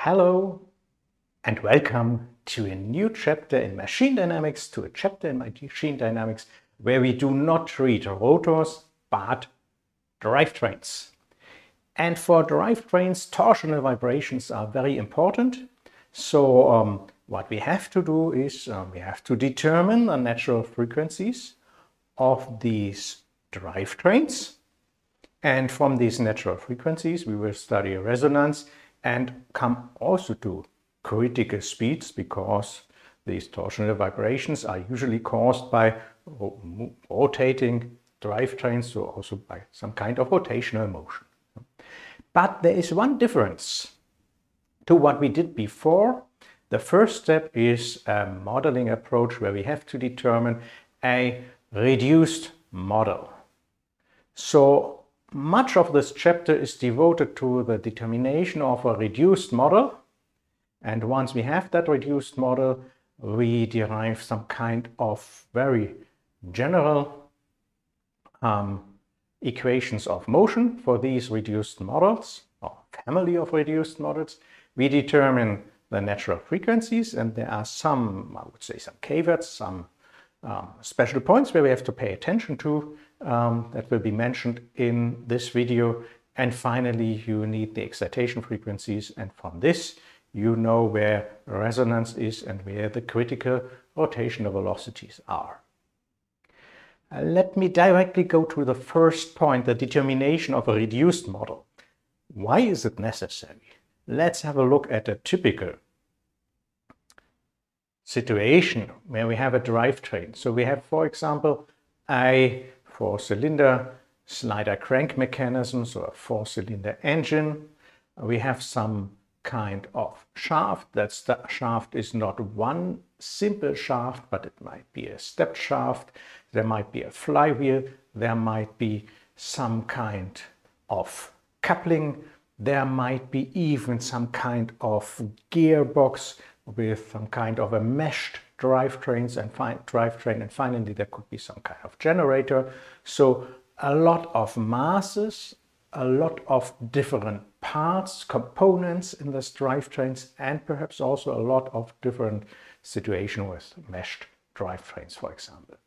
Hello and welcome to a new chapter in machine dynamics, to a chapter in machine dynamics where we do not treat rotors but drivetrains. And for drivetrains, torsional vibrations are very important. So what we have to do is we have to determine the natural frequencies of these drivetrains. And from these natural frequencies, we will study resonance and come also to critical speeds, because these torsional vibrations are usually caused by rotating drivetrains, so also by some kind of rotational motion. But there is one difference to what we did before. The first step is a modeling approach where we have to determine a reduced model. So much of this chapter is devoted to the determination of a reduced model. And once we have that reduced model, we derive some kind of very general equations of motion for these reduced models, or family of reduced models. We determine the natural frequencies, and there are some, I would say, some caveats, some special points where we have to pay attention to that will be mentioned in this video. And finally, you need the excitation frequencies, and from this you know where resonance is and where the critical rotational velocities are. Let me directly go to the first point, the determination of a reduced model. Why is it necessary? Let's have a look at a typical situation where we have a drivetrain. So we have, for example, a 4-cylinder slider crank mechanism, so a 4-cylinder engine. We have some kind of shaft. That shaft is not one simple shaft, but it might be a stepped shaft. There might be a flywheel. There might be some kind of coupling. There might be even some kind of gearbox with some kind of a meshed drivetrain, and finally there could be some kind of generator. So a lot of masses, a lot of different parts, components in this drivetrains, and perhaps also a lot of different situations with meshed drivetrains, for example.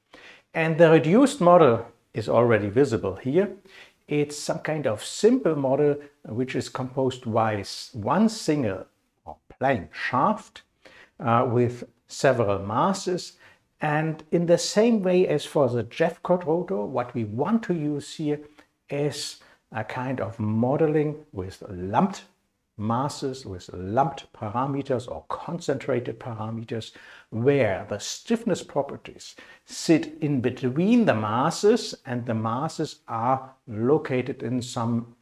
And the reduced model is already visible here. It's some kind of simple model which is composed by one single or plain shaft with several masses. And in the same way as for the Jeffcott rotor, what we want to use here is a kind of modeling with lumped masses, with lumped parameters or concentrated parameters, where the stiffness properties sit in between the masses, and the masses are located in some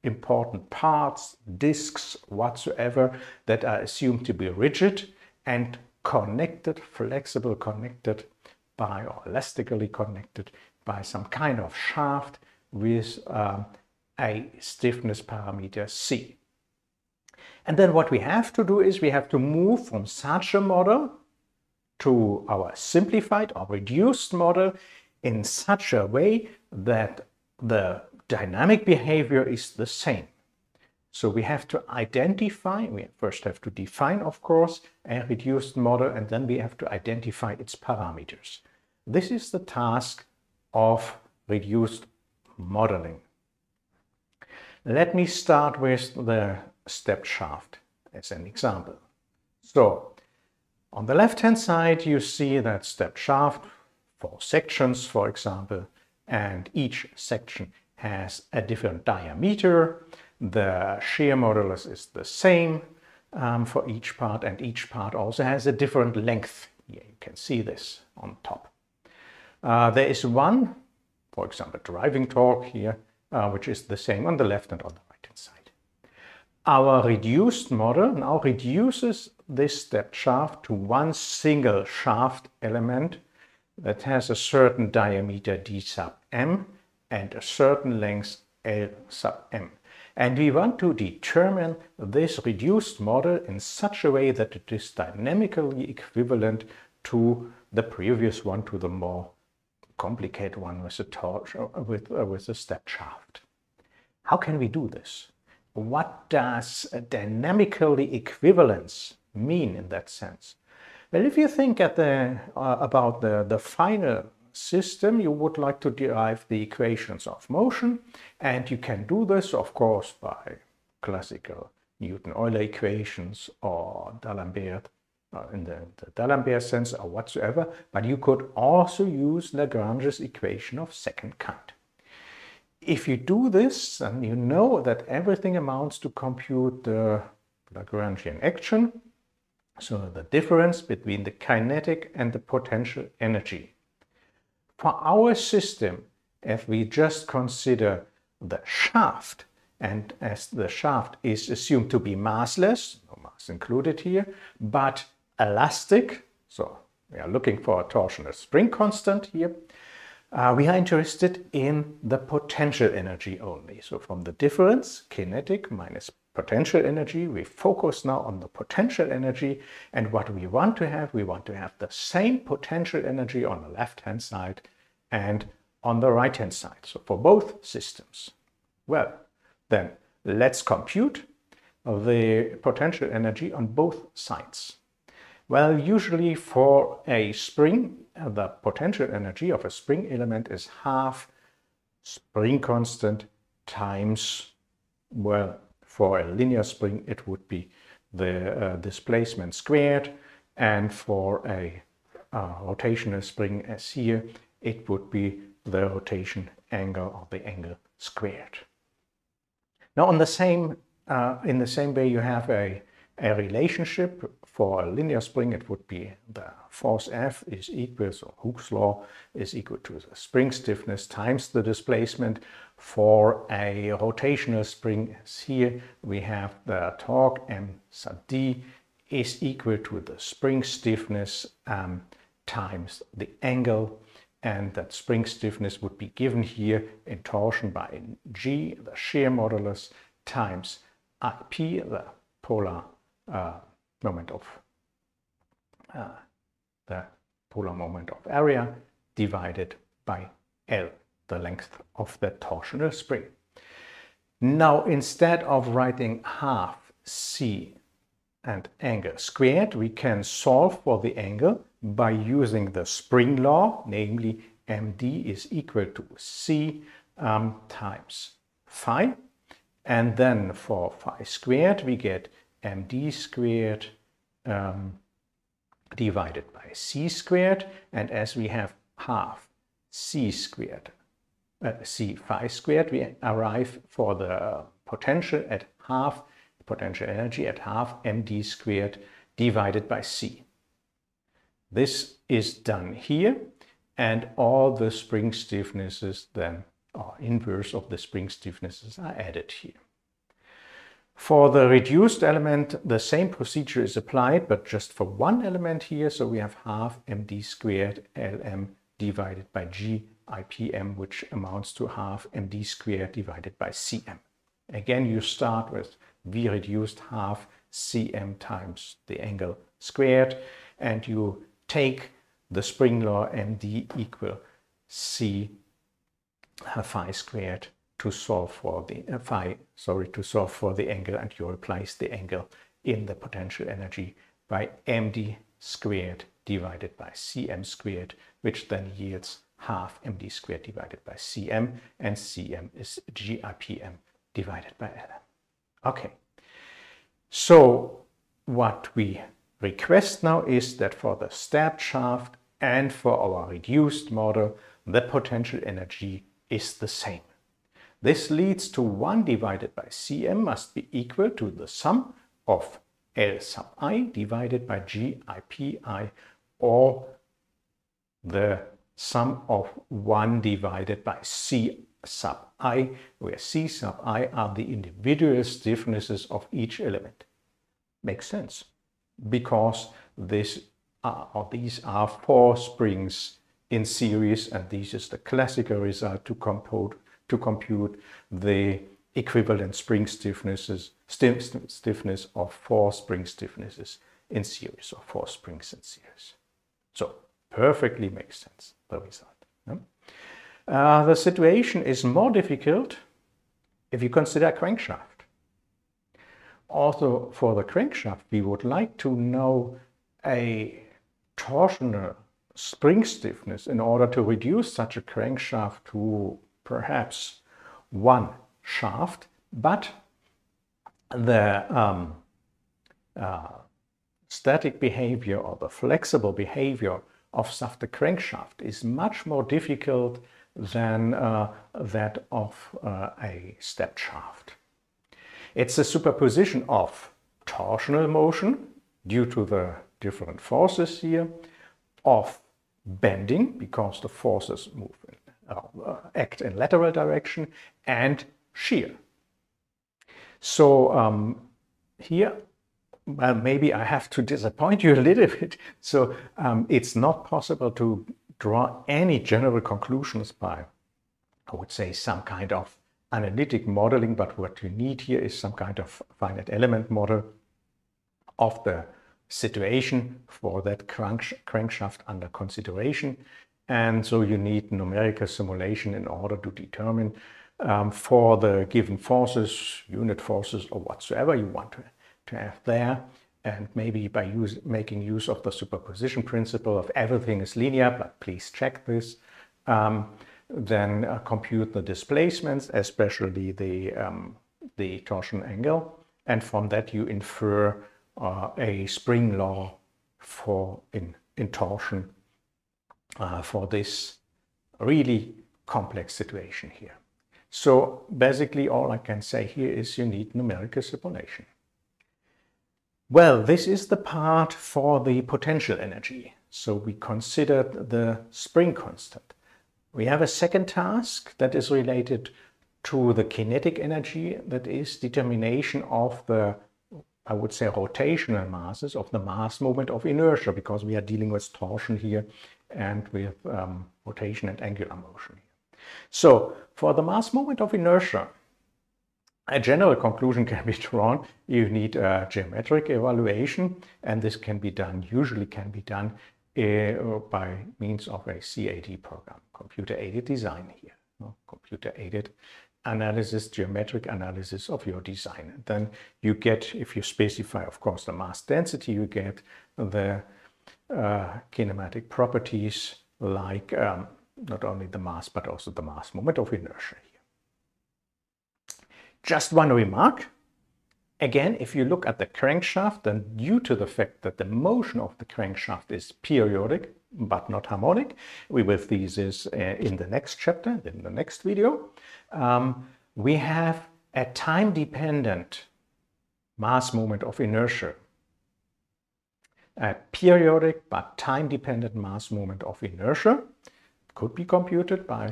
important parts, disks, whatsoever, that are assumed to be rigid and connected, flexible connected by, or elastically connected by some kind of shaft with a stiffness parameter C. And then what we have to do is we have to move from such a model to our simplified or reduced model in such a way that the dynamic behavior is the same. So we have to identify, we first have to define, of course, a reduced model, and then we have to identify its parameters. This is the task of reduced modeling. Let me start with the stepped shaft as an example. So on the left-hand side, you see that stepped shaft, 4 sections, for example, and each section has a different diameter. The shear modulus is the same for each part, and each part also has a different length. Here you can see this on top. There is one, for example, driving torque here, which is the same on the left and on the right hand side. Our reduced model now reduces this stepped shaft to one single shaft element that has a certain diameter d sub m and a certain length L sub m. And we want to determine this reduced model in such a way that it is dynamically equivalent to the previous one, to the more complicated one with the stepped shaft. How can we do this? what does dynamically equivalence mean in that sense? Well, if you think at about the final system, you would like to derive the equations of motion, and you can do this, of course, by classical Newton-Euler equations or D'Alembert, in the D'Alembert sense or whatsoever, but you could also use Lagrange's equation of second kind. If you do this, then you know that everything amounts to compute the Lagrangian action, so the difference between the kinetic and the potential energy. For our system, if we just consider the shaft, and as the shaft is assumed to be massless, no mass included here, but elastic, so we are looking for a torsional spring constant here, we are interested in the potential energy only. So from the difference, kinetic minus potential energy, we focus now on the potential energy, and what we want to have the same potential energy on the left-hand side and on the right-hand side, so for both systems. Well, then let's compute the potential energy on both sides. Well, usually for a spring, the potential energy of a spring element is half spring constant times, well, for a linear spring it would be the displacement squared, and for a rotational spring as here, it would be the rotation angle or the angle squared. Now in the same way you have a relationship for a linear spring. It would be the force F is equal, so Hooke's law is equal to the spring stiffness times the displacement. For a rotational spring as here, we have the torque M sub D is equal to the spring stiffness times the angle, and that spring stiffness would be given here in torsion by G, the shear modulus, times IP, the polar moment of area, divided by L, the length of the torsional spring. Now, instead of writing half C and angle squared, we can solve for the angle by using the spring law, namely MD is equal to C times phi. And then for phi squared, we get MD squared divided by C squared. And as we have half C squared, C phi squared, we arrive for the potential at half, potential energy at half MD squared divided by C. This is done here, and all the spring stiffnesses then, or inverse of the spring stiffnesses, are added here. For the reduced element, the same procedure is applied, but just for one element here. So we have half MD squared LM divided by G IPM, which amounts to half MD squared divided by CM. Again, you start with V reduced half CM times the angle squared, and you take the spring law MD equal C phi squared to solve for the angle, and you replace the angle in the potential energy by MD squared divided by CM squared, which then yields half MD squared divided by CM, and CM is GIPM divided by L. Okay, so what we request now is that for the stabbed shaft and for our reduced model, the potential energy is the same. This leads to 1 divided by Cm must be equal to the sum of L sub I divided by G IPI, or the sum of 1 divided by C sub I, where C sub I are the individual stiffnesses of each element. Makes sense, because these are 4 springs in series, and this is the classical result to compute the equivalent spring stiffness of 4 spring stiffnesses in series, or 4 springs in series. So perfectly makes sense, the result. The situation is more difficult if you consider a crankshaft. also for the crankshaft, we would like to know a torsional spring stiffness in order to reduce such a crankshaft to perhaps one shaft, but the static behavior or the flexible behavior of such a crankshaft is much more difficult than that of a stepped shaft. It's a superposition of torsional motion due to the different forces here, of bending because the forces move act in lateral direction, and shear. So here, well, maybe I have to disappoint you a little bit. So it's not possible to draw any general conclusions by, I would say, some kind of analytic modeling, but what you need here is some kind of finite element model of the situation for that crankshaft under consideration. And so you need numerical simulation in order to determine for the given forces, unit forces, or whatsoever you want to have there. And maybe by making use of the superposition principle of everything is linear, but please check this, then compute the displacements, especially the torsion angle. And from that you infer a spring law for in torsion for this really complex situation here. So basically all I can say here is you need numerical simulation. Well, this is the part for the potential energy. So we considered the spring constant. We have a second task that is related to the kinetic energy, that is determination of the, I would say, rotational masses of the mass moment of inertia, because we are dealing with torsion here and with rotation and angular motion here. So for the mass moment of inertia, a general conclusion can be drawn. You need a geometric evaluation, and this can be done, usually can be done by means of a CAD program, computer-aided design here, computer-aided analysis, geometric analysis of your design. And then you get, if you specify, of course, the mass density, you get the kinematic properties like not only the mass, but also the mass moment of inertia here. Just one remark. Again, if you look at the crankshaft, then due to the fact that the motion of the crankshaft is periodic but not harmonic, we will see this in the next chapter, in the next video, we have a time-dependent mass moment of inertia. A periodic but time-dependent mass moment of inertia could be computed by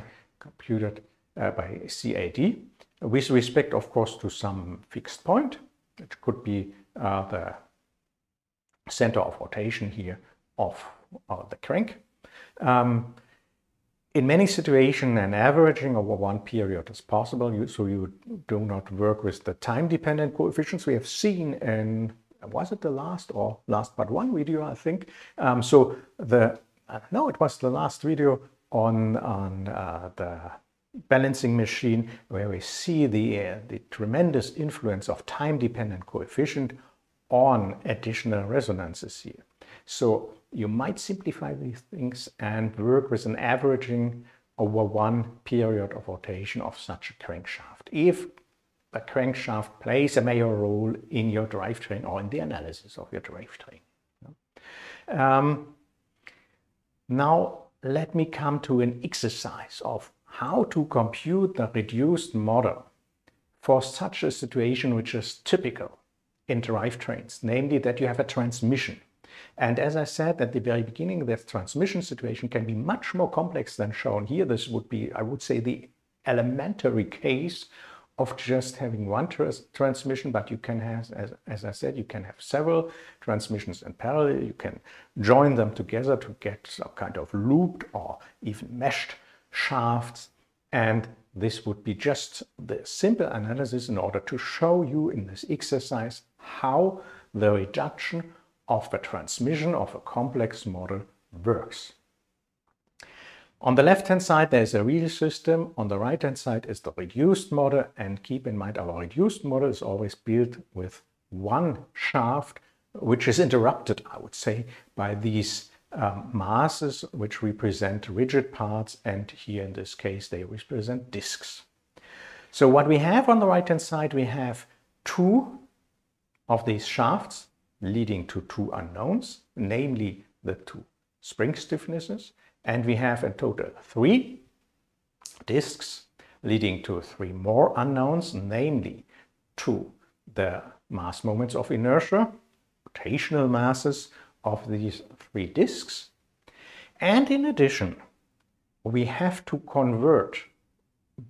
CAD with respect, of course, to some fixed point. It could be the center of rotation here of the crank. In many situations, an averaging over one period is possible, so you do not work with the time-dependent coefficients we have seen in, was it the last but one video, I think. So no, it was the last video on the balancing machine, where we see the tremendous influence of time-dependent coefficient on additional resonances here. So you might simplify these things and work with an averaging over one period of rotation of such a crankshaft, if the crankshaft plays a major role in your drivetrain or in the analysis of your drivetrain. Now let me come to an exercise of how to compute the reduced model for such a situation which is typical in drivetrains, namely that you have a transmission. And as I said at the very beginning, that transmission situation can be much more complex than shown here. This would be, I would say, the elementary case of just having one transmission, but you can have, as I said, you can have several transmissions in parallel. You can join them together to get some kind of looped or even meshed shafts, and this would be just the simple analysis in order to show you in this exercise how the reduction of the transmission of a complex model works. On the left hand side there is a real system, on the right hand side is the reduced model, and keep in mind our reduced model is always built with one shaft, which is interrupted, I would say, by these masses which represent rigid parts, and here in this case they represent disks. So what we have on the right hand side, we have two of these shafts leading to two unknowns, namely the two spring stiffnesses, and we have in total three disks leading to three more unknowns, namely to the mass moments of inertia, rotational masses of these three disks. And in addition, we have to convert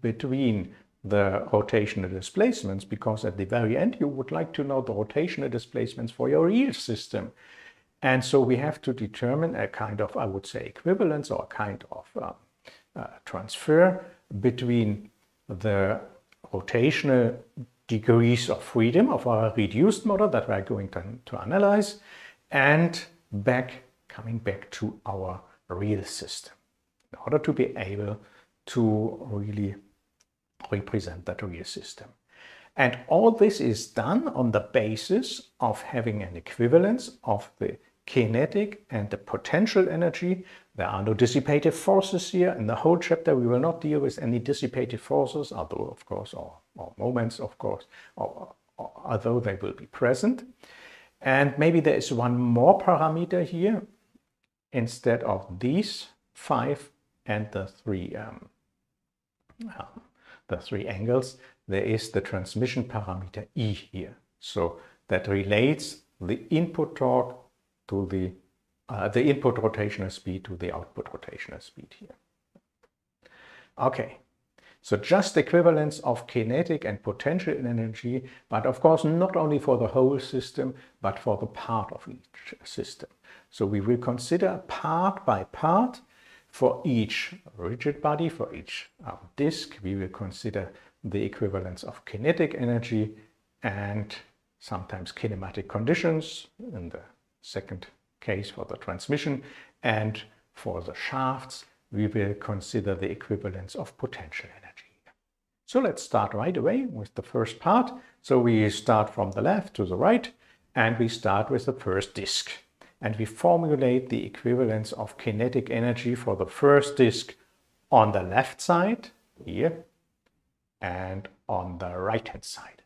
between the rotational displacements, because at the very end you would like to know the rotational displacements for your real system. And so we have to determine a kind of, I would say, equivalence, or a kind of transfer between the rotational degrees of freedom of our reduced model that we are going to analyze, and coming back to our real system, in order to be able to really represent that real system. And all this is done on the basis of having an equivalence of the kinetic and the potential energy. There are no dissipative forces here. In the whole chapter we will not deal with any dissipative forces, although of course, or moments of course, although they will be present. And maybe there is one more parameter here instead of these 5 and the three angles. There is the transmission parameter E here. So that relates the input torque to the input rotational speed to the output rotational speed here. Okay, so just equivalence of kinetic and potential energy, but of course not only for the whole system, but for the part of each system. So we will consider part by part. For each rigid body, for each disk, we will consider the equivalence of kinetic energy and sometimes kinematic conditions in the second case for the transmission, and for the shafts we will consider the equivalence of potential energy. So let's start right away with the first part. So we start from the left to the right, and we start with the first disk. And we formulate the equivalence of kinetic energy for the first disk on the left side, here, and on the right hand side.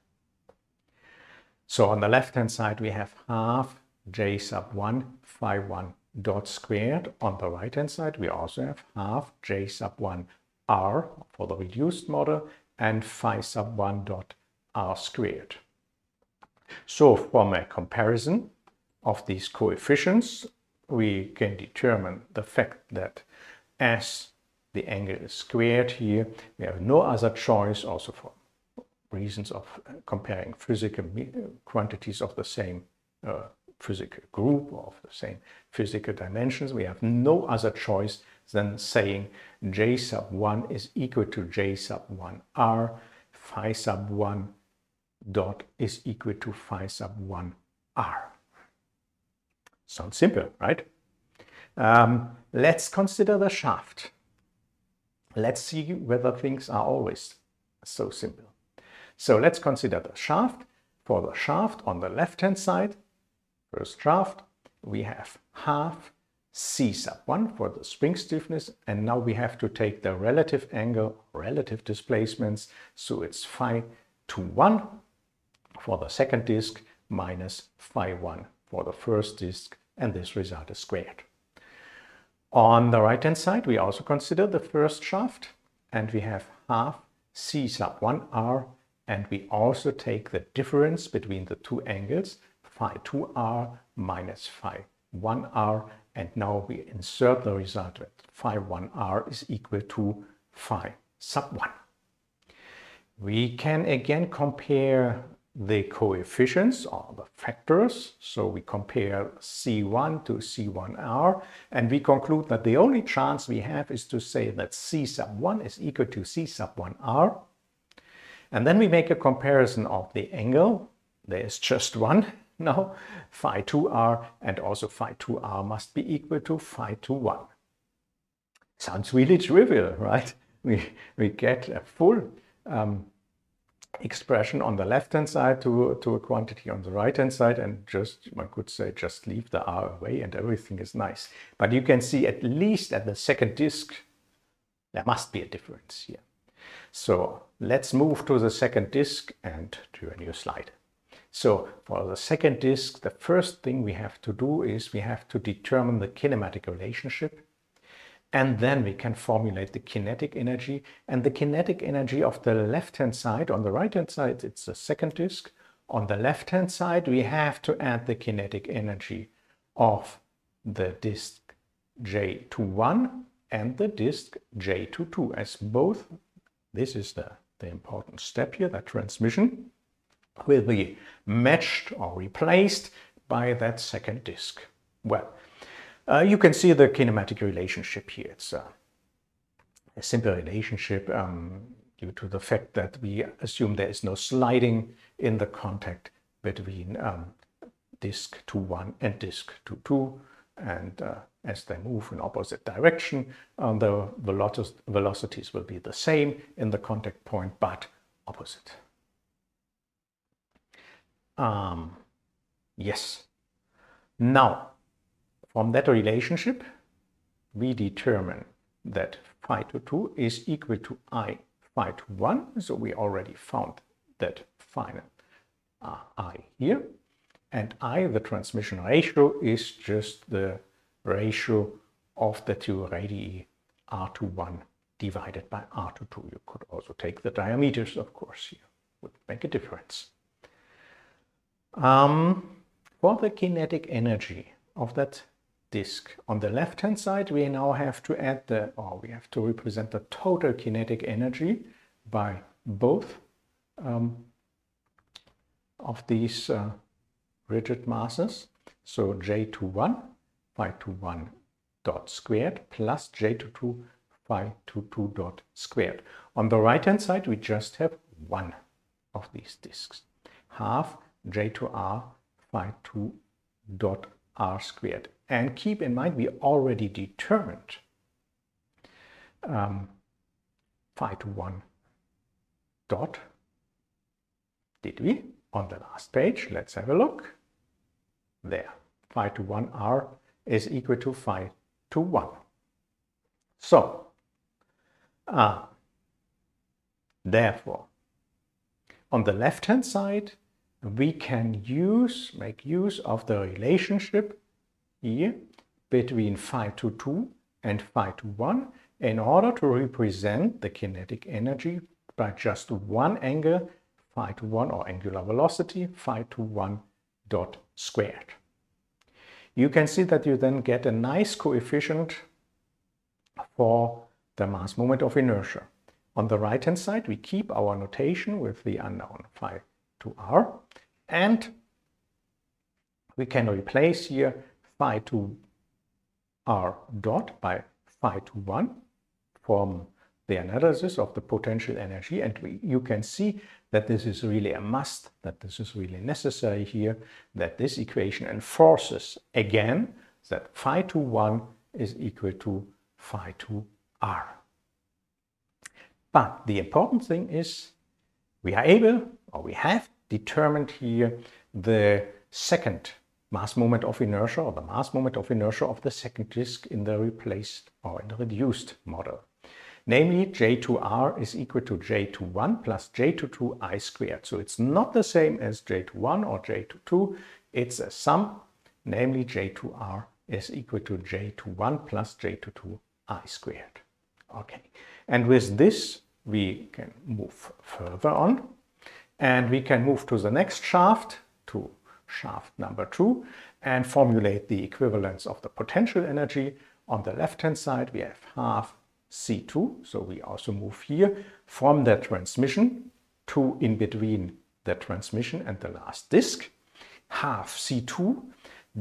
So on the left hand side we have half J sub 1 phi 1 dot squared. On the right hand side we also have half J sub 1 R for the reduced model, and phi sub 1 dot R squared. So from a comparison of these coefficients, we can determine the fact that as the angle is squared here, we have no other choice, also for reasons of comparing physical quantities of the same physical group, or of the same physical dimensions, we have no other choice than saying J sub 1 is equal to J sub 1 R, phi sub 1 dot is equal to phi sub 1 R. Sounds simple, right? Let's consider the shaft. Let's see whether things are always so simple. So let's consider the shaft. For the shaft on the left-hand side, first shaft, we have half C sub 1 for the spring stiffness, and now we have to take the relative angle, relative displacements, so it's phi 2 1 for the second disk minus phi 1 for the first disk, and this result is squared. On the right hand side we also consider the first shaft, and we have half C sub 1 R, and we also take the difference between the two angles, phi 2 R minus phi 1 R, and now we insert the result that phi 1 R is equal to phi sub 1. We can again compare the coefficients, or the factors. So we compare C1 to C1R, and we conclude that the only chance we have is to say that C sub 1 is equal to C sub 1R. And then we make a comparison of the angle. There is just one now, phi 2R, and also phi 2R must be equal to phi 21. Sounds really trivial, right? We get a full expression on the left-hand side to a quantity on the right-hand side, and just, one could say, just leave the R away and everything is nice. But you can see at least at the second disk, there must be a difference here. So let's move to the second disk and to a new slide. So for the second disk, the first thing we have to do is we have to determine the kinematic relationship. And then we can formulate the kinetic energy. And the kinetic energy of the left-hand side, on the right-hand side, it's the second disk. On the left-hand side, we have to add the kinetic energy of the disk J21 and the disk J22, as both, this is the important step here, that transmission will be matched or replaced by that second disk. Well, you can see the kinematic relationship here. It's a simple relationship due to the fact that we assume there is no sliding in the contact between disk 21 and disk 22. And as they move in opposite direction, the velocities will be the same in the contact point, but opposite. Yes. Now, from that relationship, we determine that phi to 2 is equal to I phi to 1. So we already found that final I here. And I, the transmission ratio, is just the ratio of the two radii R21 divided by R22. You could also take the diameters, of course, here. Would make a difference. For the kinetic energy of that disk on the left-hand side, we now have to add we have to represent the total kinetic energy by both of these rigid masses. So J21 phi 21 dot squared plus J22 phi 22 dot squared. On the right-hand side, we just have one of these disks, half J2R phi 2 dot R squared. And keep in mind, we already determined phi to 1 dot, did we? On the last page, let's have a look. There, phi to 1 R is equal to phi to 1. So, therefore, on the left-hand side, we can make use of the relationship here between phi to 2 and phi to 1 in order to represent the kinetic energy by just one angle, phi to 1, or angular velocity, phi to 1 dot squared. You can see that you then get a nice coefficient for the mass moment of inertia. On the right-hand side, we keep our notation with the unknown phi to R, and we can replace here phi to R dot by phi to 1 from the analysis of the potential energy, and you can see that this is really a must, that this is really necessary here, that this equation enforces again that phi to 1 is equal to phi to R. But the important thing is we are able, or we have determined here the second mass moment of inertia, or the mass moment of inertia of the second disk in the replaced or in the reduced model. Namely, J2R is equal to J21 plus J22 I squared. So it's not the same as J21 or J22, it's a sum, namely J2R is equal to J21 plus J22 I squared. Okay, and with this we can move further on, and we can move to the next shaft, to shaft number 2, and formulate the equivalence of the potential energy. On the left-hand side, we have half C2, so we also move here from the transmission to in between the transmission and the last disk. Half C2,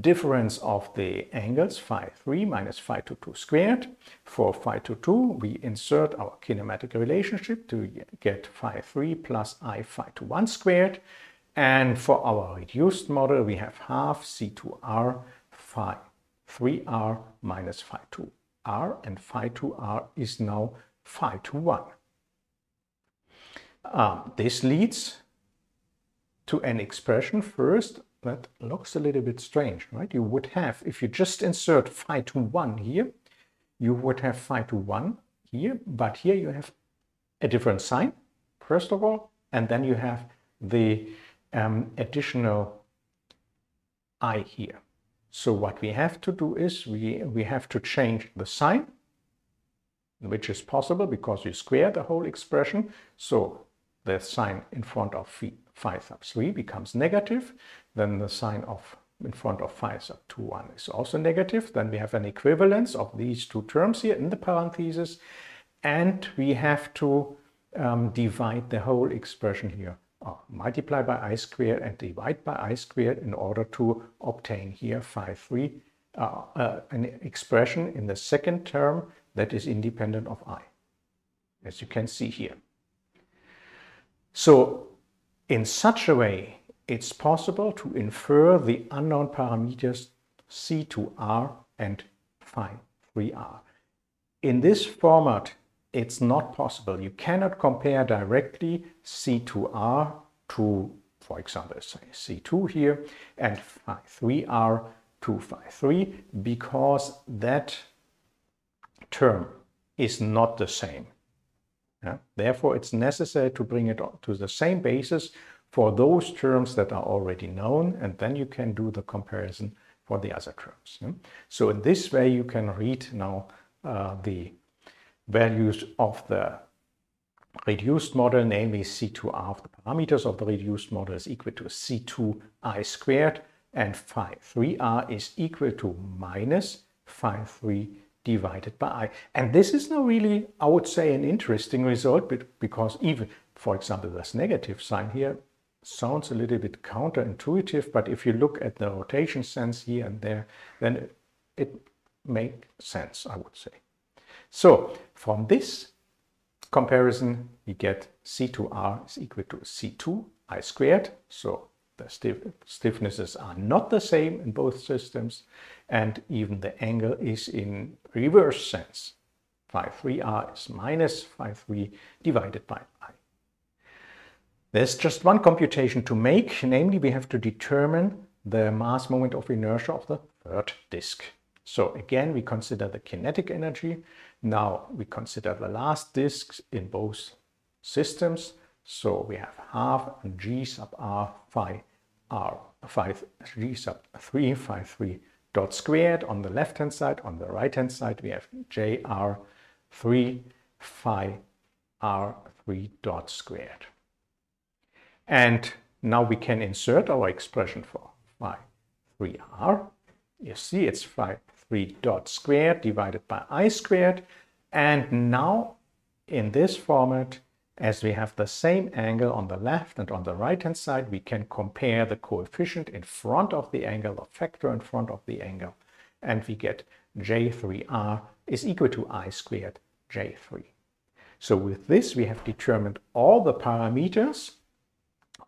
difference of the angles phi 3 minus phi 2 squared. For phi 2, we insert our kinematic relationship to get phi 3 plus I phi 1 squared. And for our reduced model, we have half C2R phi 3R minus phi 2R, and phi 2R is now phi 1. This leads to an expression first that looks a little bit strange, right? You would have, if you just insert phi to 1 here, you would have phi to 1 here, but here you have a different sign, first of all, and then you have the additional I here. So what we have to do is we have to change the sign, which is possible because you square the whole expression. So the sign in front of phi sub 3 becomes negative. Then the sign in front of phi sub 1 is also negative. Then we have an equivalence of these two terms here in the parentheses. And we have to divide the whole expression here, multiply by I squared and divide by I squared in order to obtain here phi 3, an expression in the second term that is independent of I, as you can see here. So in such a way, it's possible to infer the unknown parameters C2R and phi 3R. In this format, it's not possible. You cannot compare directly C2R to, for example, say C2 here, and phi 3R to phi 3, because that term is not the same. Yeah? Therefore, it's necessary to bring it to the same basis for those terms that are already known, and then you can do the comparison for the other terms. Yeah? So in this way, you can read now the values of the reduced model, namely C2R of the parameters of the reduced model is equal to C2I squared, and phi 3R is equal to minus phi 3 divided by I. And this is now really, I would say, an interesting result, because even, for example, this negative sign here sounds a little bit counterintuitive, but if you look at the rotation sense here and there, then it makes sense, I would say. So from this comparison, we get C2R is equal to C2I squared. So the stiffnesses are not the same in both systems, and even the angle is in reverse sense. Phi 3R is minus phi 3 divided by I. There's just one computation to make, namely we have to determine the mass moment of inertia of the third disk. So again, we consider the kinetic energy. Now we consider the last disks in both systems. So we have half G sub R phi R, phi G sub 3 phi 3 dot squared on the left hand side. On the right hand side we have J R 3 phi R 3 dot squared. And now we can insert our expression for phi 3R. You see it's phi 3 dot squared divided by I squared. And now in this format, as we have the same angle on the left and on the right hand side, we can compare the coefficient in front of the angle, the factor in front of the angle, and we get J3R is equal to I squared J3. So with this, we have determined all the parameters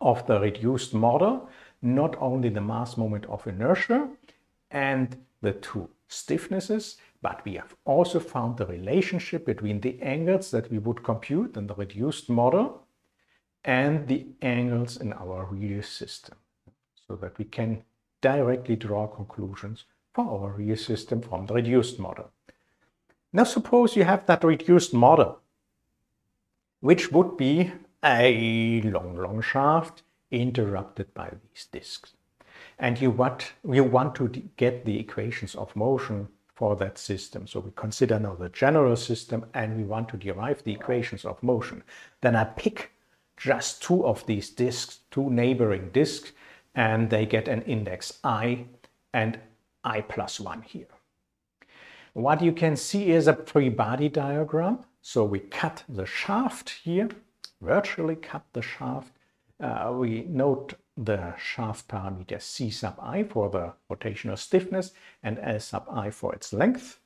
of the reduced model, not only the mass moment of inertia and the two stiffnesses, but we have also found the relationship between the angles that we would compute in the reduced model and the angles in our real system, so that we can directly draw conclusions for our real system from the reduced model. Now suppose you have that reduced model, which would be a long shaft interrupted by these disks. And you want to get the equations of motion for that system. So we consider now the general system and we want to derive the equations of motion. Then I pick just two of these disks, two neighboring disks, and they get an index I and I plus 1 here. What you can see is a free body diagram. So we cut the shaft here, virtually cut the shaft. We note the shaft parameter C sub I for the rotational stiffness and L sub I for its length.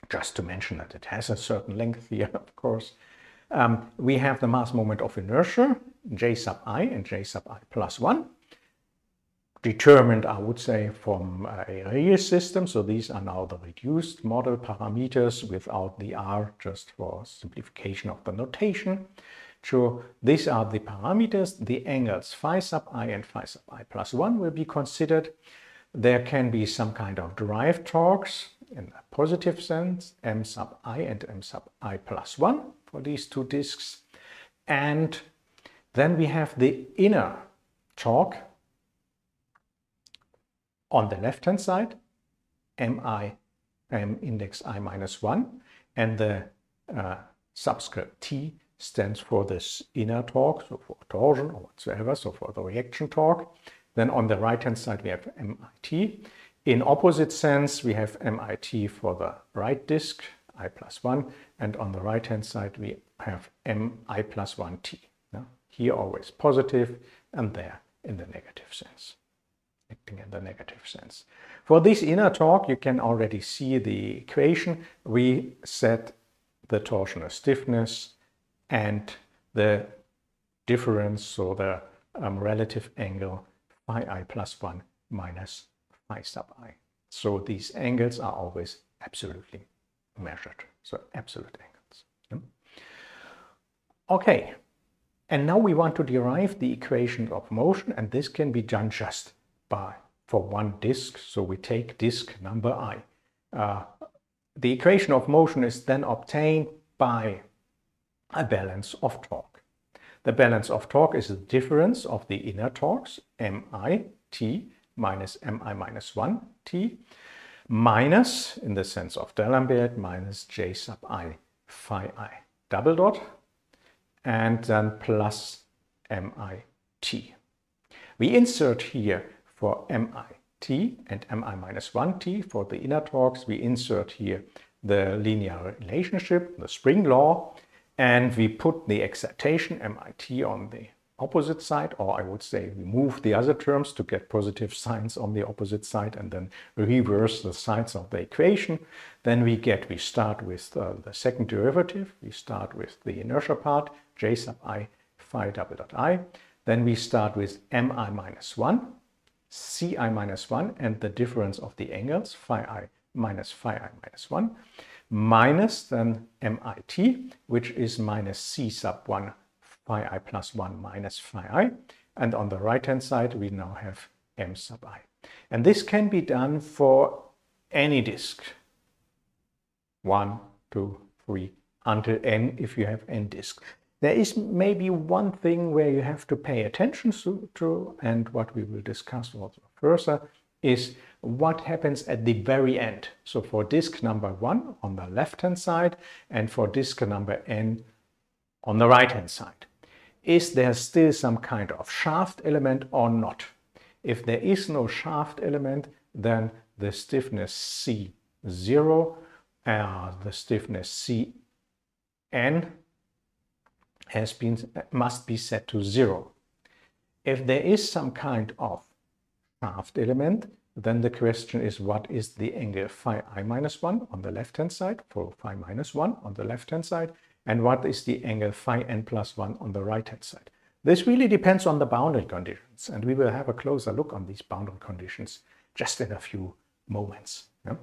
Just to mention that it has a certain length here, of course. We have the mass moment of inertia, J sub I and J sub I plus 1. Determined, I would say, from a real system. So these are now the reduced model parameters without the R, just for simplification of the notation. So these are the parameters. The angles phi sub I and phi sub I plus 1 will be considered. There can be some kind of derived torques in a positive sense, m sub I and m sub I plus 1 for these two disks. And then we have the inner torque on the left-hand side, m index I minus 1, and the subscript T stands for this inner torque, so for torsion or whatsoever, so for the reaction torque. Then on the right-hand side we have MIT. In opposite sense we have MIT for the right disk, I plus 1, and on the right-hand side we have MI plus 1T. Now, here always positive and there in the negative sense, acting in the negative sense. For this inner torque you can already see the equation. We set the torsional stiffness and the difference, so the relative angle phi I plus 1 minus phi sub I. So these angles are always absolutely measured, so absolute angles. Okay, and now we want to derive the equation of motion, and this can be done just for one disk. So we take disk number I. The equation of motion is then obtained by a balance of torque. The balance of torque is the difference of the inner torques, mi t minus mi minus 1 t, minus, in the sense of D'Alembert, minus j sub I phi I double dot, and then plus mi t. We insert here for mi t and mi minus 1 t for the inner torques, we insert here the linear relationship, the spring law, and we put the excitation MIT on the opposite side, or I would say we move the other terms to get positive signs on the opposite side and then reverse the sides of the equation. Then we start with the second derivative. We start with the inertia part, j sub I phi double dot I. Then we start with mi minus 1, ci minus 1, and the difference of the angles, phi I minus 1, minus then MIT, which is minus C sub 1 phi I plus 1 minus phi I. And on the right-hand side, we now have M sub I. And this can be done for any disk. 1, 2, 3, until n if you have n disks. There is maybe one thing where you have to pay attention to, and what we will discuss also further, is what happens at the very end. So for disk number 1 on the left-hand side and for disk number n on the right-hand side. Is there still some kind of shaft element or not? If there is no shaft element, then the stiffness C0, the stiffness Cn must be set to 0. If there is some kind of shaft element, then the question is, what is the angle phi I minus 1 on the left-hand side, for phi minus 1 on the left-hand side, and what is the angle phi n plus 1 on the right-hand side. This really depends on the boundary conditions, and we will have a closer look on these boundary conditions just in a few moments. Yeah?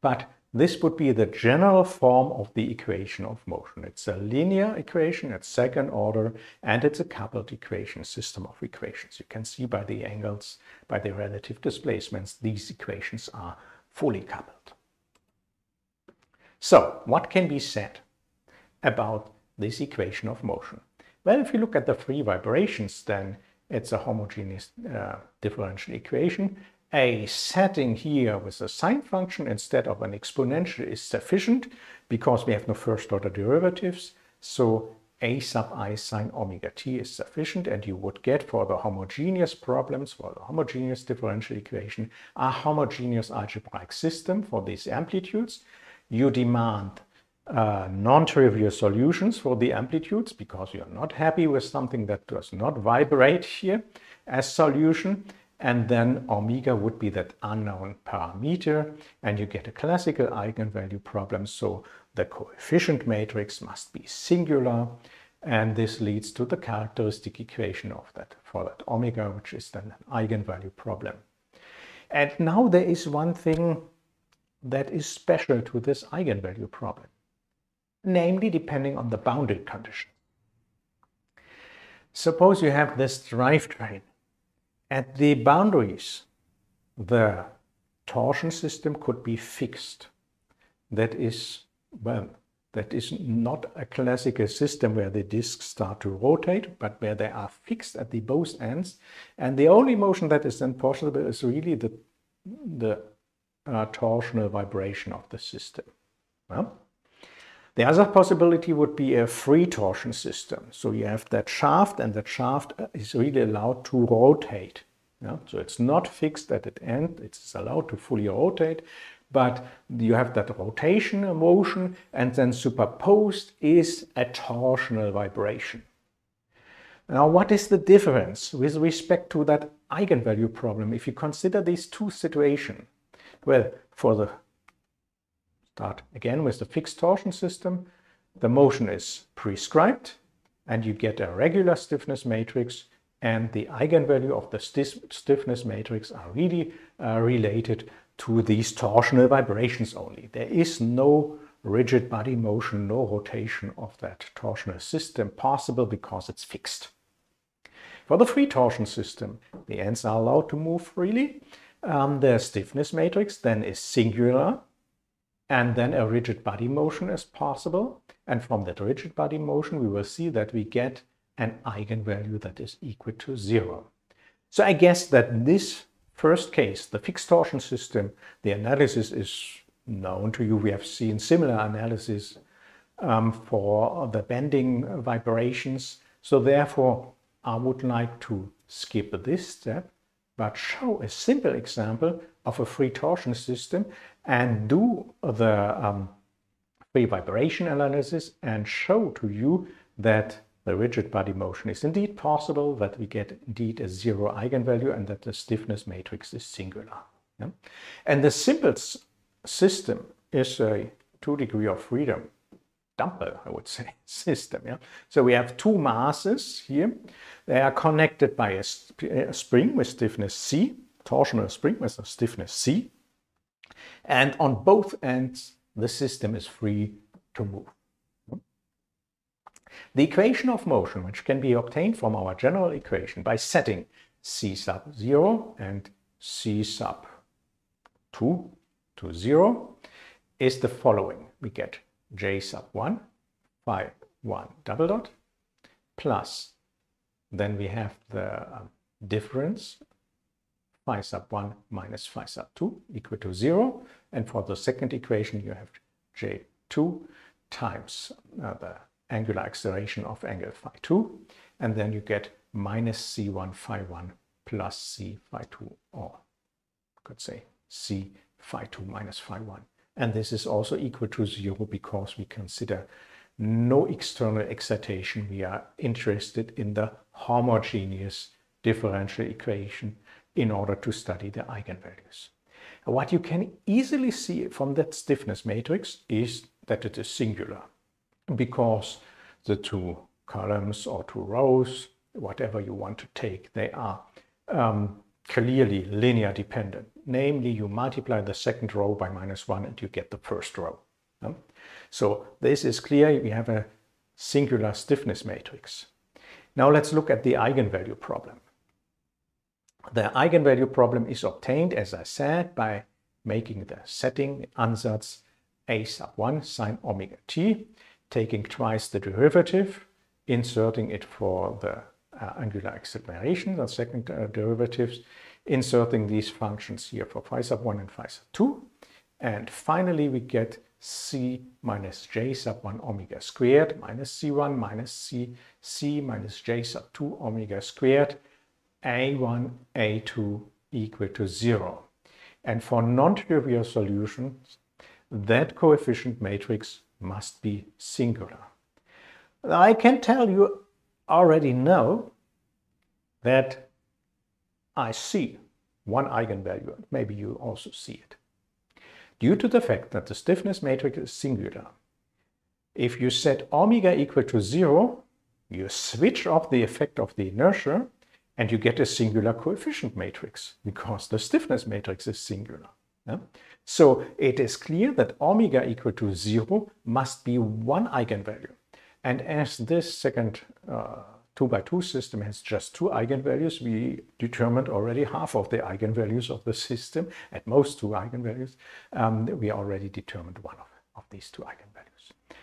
But this would be the general form of the equation of motion. It's a linear equation, it's second order, and it's a coupled equation, system of equations. You can see by the angles, by the relative displacements, these equations are fully coupled. So, what can be said about this equation of motion? Well, if you look at the free vibrations, then it's a homogeneous differential equation. A setting here with a sine function instead of an exponential is sufficient because we have no first order derivatives. So a sub I sine omega t is sufficient, and you would get for the homogeneous problems, for the homogeneous differential equation, a homogeneous algebraic system for these amplitudes. You demand non-trivial solutions for the amplitudes because you're not happy with something that does not vibrate here as solution. And then omega would be that unknown parameter, and you get a classical eigenvalue problem. So the coefficient matrix must be singular, and this leads to the characteristic equation of that for that omega, which is then an eigenvalue problem. And now there is one thing that is special to this eigenvalue problem, namely depending on the boundary condition. Suppose you have this drivetrain. At the boundaries, the torsion system could be fixed. That is, well, that is not a classical system where the discs start to rotate, but where they are fixed at the both ends. And the only motion that is then possible is really the torsional vibration of the system. Well, the other possibility would be a free torsion system. So you have that shaft, and that shaft is really allowed to rotate. Yeah? So it's not fixed at the end, it's allowed to fully rotate, but you have that rotation motion, and then superposed is a torsional vibration. Now, what is the difference with respect to that eigenvalue problem if you consider these two situations? Well, start again with the fixed torsion system, the motion is prescribed, and you get a regular stiffness matrix, and the eigenvalue of the stiffness matrix are really related to these torsional vibrations only. There is no rigid body motion, no rotation of that torsional system possible because it's fixed. For the free torsion system, the ends are allowed to move freely. The stiffness matrix then is singular, and then a rigid body motion is possible. And from that rigid body motion, we will see that we get an eigenvalue that is equal to 0. So I guess that this first case, the fixed torsion system, the analysis is known to you. We have seen similar analysis for the bending vibrations. So therefore, I would like to skip this step, but show a simple example of a free torsion system and do the free vibration analysis and show to you that the rigid body motion is indeed possible, that we get indeed a 0 eigenvalue, and that the stiffness matrix is singular. Yeah? And the simplest system is a 2 degree of freedom dumbbell, I would say, system. Yeah? So we have two masses here. They are connected by a spring with stiffness C, torsional spring with a stiffness C. And on both ends, the system is free to move. The equation of motion, which can be obtained from our general equation by setting C sub 0 and C sub 2 to 0, is the following. We get J sub 1, phi 1 double dot, plus, then we have the difference, phi sub 1 minus phi sub 2 equal to 0. And for the second equation, you have J2 times the angular acceleration of angle phi 2, and then you get minus C1 phi 1 plus C phi 2, or you could say C phi 2 minus phi 1. And this is also equal to 0 because we consider no external excitation. We are interested in the homogeneous differential equation in order to study the eigenvalues. What you can easily see from that stiffness matrix is that it is singular, because the two columns or two rows, whatever you want to take, they are clearly linear dependent. Namely, you multiply the second row by -1 and you get the first row. So this is clear. We have a singular stiffness matrix. Now let's look at the eigenvalue problem. The eigenvalue problem is obtained, as I said, by making the setting ansatz a sub 1 sine omega t, taking twice the derivative, inserting it for the angular acceleration, the second derivatives, inserting these functions here for phi sub 1 and phi sub 2, and finally we get c minus j sub 1 omega squared minus c1 minus c minus j sub 2 omega squared a1 a2 equal to 0. And for non-trivial solutions, that coefficient matrix must be singular. I can tell you already know that I see one eigenvalue, and maybe you also see it. Due to the fact that the stiffness matrix is singular, if you set omega equal to 0, you switch off the effect of the inertia and you get a singular coefficient matrix because the stiffness matrix is singular. Yeah? So it is clear that omega equal to 0 must be one eigenvalue. And as this second 2x2 system has just 2 eigenvalues, we determined already half of the eigenvalues of the system, at most 2 eigenvalues. We already determined one of these 2 eigenvalues.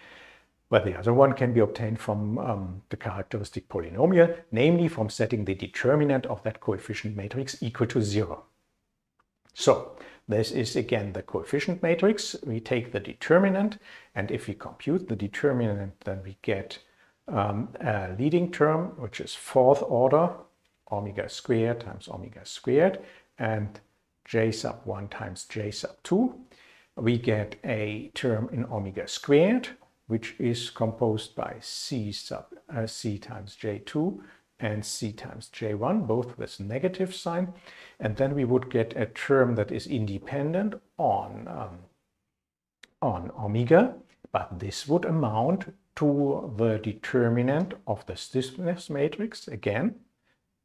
But the other one can be obtained from the characteristic polynomial, namely from setting the determinant of that coefficient matrix equal to 0. So this is again the coefficient matrix. We take the determinant, and if we compute the determinant, then we get a leading term, which is 4th order, omega squared times omega squared, and j sub 1 times j sub 2. We get a term in omega squared, which is composed by c times j2 and c times j1, both with negative sign. And then we would get a term that is independent on omega, but this would amount to the determinant of the stiffness matrix again.